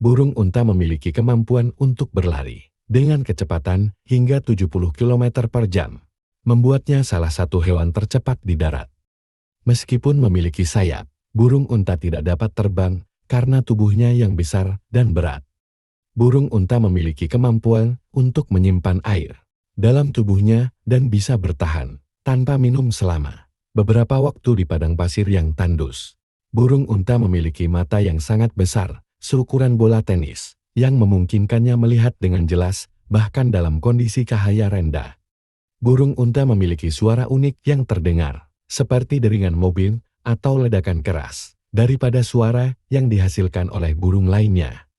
Burung unta memiliki kemampuan untuk berlari dengan kecepatan hingga 70 km per jam, membuatnya salah satu hewan tercepat di darat. Meskipun memiliki sayap, burung unta tidak dapat terbang karena tubuhnya yang besar dan berat. Burung unta memiliki kemampuan untuk menyimpan air dalam tubuhnya dan bisa bertahan tanpa minum selama beberapa waktu di padang pasir yang tandus. Burung unta memiliki mata yang sangat besar, seukuran bola tenis, yang memungkinkannya melihat dengan jelas, bahkan dalam kondisi cahaya rendah. Burung unta memiliki suara unik yang terdengar, seperti deringan mobil atau ledakan keras, daripada suara yang dihasilkan oleh burung lainnya.